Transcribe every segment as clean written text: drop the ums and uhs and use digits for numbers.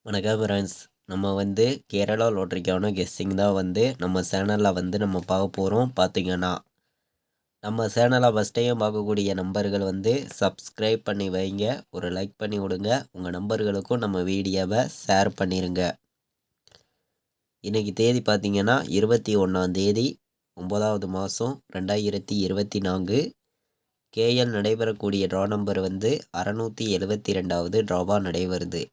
வணக்கம் ஃப்ரெண்ட்ஸ். நம்ம கேரளா லாட்டரிக்கான கெஸ்ஸிங் தான் நம்ம சேனலில் நம்ம பார்க்க போகிறோம். பார்த்தீங்கன்னா நம்ம சேனலை ஃபஸ்ட் டைம் பார்க்கக்கூடிய நம்பர்கள் சப்ஸ்கிரைப் பண்ணி வைங்க, ஒரு லைக் பண்ணி விடுங்க, உங்கள் நம்பர்களுக்கும் நம்ம வீடியோவை ஷேர் பண்ணிடுங்க. இன்றைக்கி தேதி பார்த்தீங்கன்னா 21ஆம் தேதி 9வது மாதம் 2024. கேஎல் நடைபெறக்கூடிய ட்ரா நம்பர் 672வது ட்ராவாக நடைபெறுது.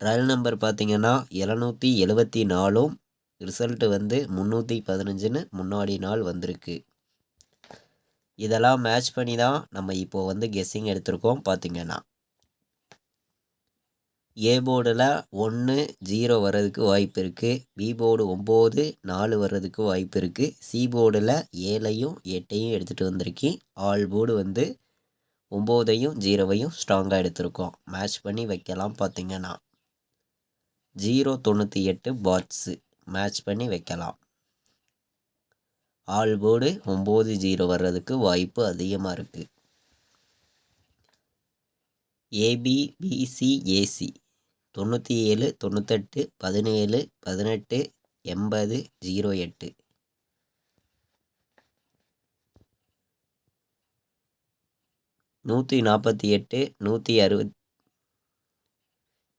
ட்ரையல் நம்பர் பார்த்தீங்கன்னா 774ம் ரிசல்ட்டு 315ன்னு முன்னாடி நாள் வந்திருக்கு. இதெல்லாம் மேட்ச் பண்ணி தான் நம்ம இப்போது கெஸ்ஸிங் எடுத்திருக்கோம். பார்த்தீங்கன்னா ஏ போர்டில் 1 0 வர்றதுக்கு வாய்ப்பு இருக்குது. பி போர்டு 9 4 வர்றதுக்கு வாய்ப்பு இருக்குது. சி போர்டில் 7ஐயும் 8ஐயும் எடுத்துகிட்டு வந்திருக்கேன். ஆல் போர்டு 9ஐயும் 0ஐயும் ஸ்ட்ராங்காக எடுத்திருக்கோம். மேட்ச் பண்ணி வைக்கலாம். பார்த்தீங்கன்னா 098 பாட்ஸு மேட்ச் பண்ணி வைக்கலாம். ஆல் போர்டு 9 0 வர்றதுக்கு வாய்ப்பு அதிகமாக இருக்குது. ஏபி பிசி ஏசி 97 98 17 18 80 08 148 160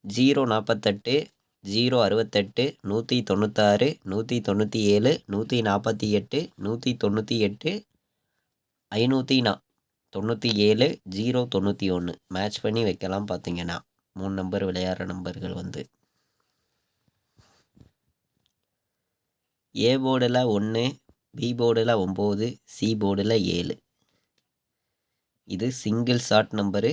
048 068 196 197 148 198 597 091 மேட்ச் பண்ணி வைக்கலாம். பார்த்தீங்கன்னா 3 நம்பர் விளையாடுற நம்பர்கள் ஏ போர்டில் 1, பி போர்டில் 9, சி போர்டில் 7. இது சிங்கிள் ஷார்ட் நம்பரு.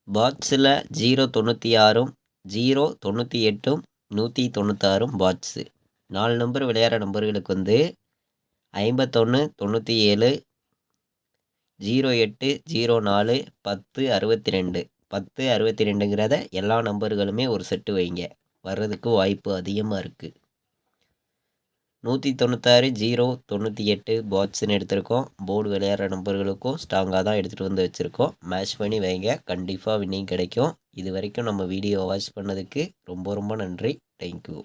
பாட்ஸில் 096ம் 098ம் 196ம் பாட்ஸு. 4 நம்பர் விளையாடுற நம்பர்களுக்கு 51 97 08 04 10 62 10 62ங்கிறத எல்லா நம்பர்களுமே ஒரு செட்டு வைங்க, வர்றதுக்கு வாய்ப்பு அதிகமாக இருக்குது. 196 098 பாட்ஸ்ன்னு எடுத்திருக்கோம். போர்டு விளையாடுற நம்பர்களுக்கும் ஸ்ட்ராங்காக தான் எடுத்துகிட்டு வச்சுருக்கோம். மேட்ச் பண்ணி வைங்க, கண்டிப்பாக வின்னிங் கிடைக்கும். இது வரைக்கும் நம்ம வீடியோ வாட்ச் பண்ணதுக்கு ரொம்ப ரொம்ப நன்றி. தேங்க்யூ.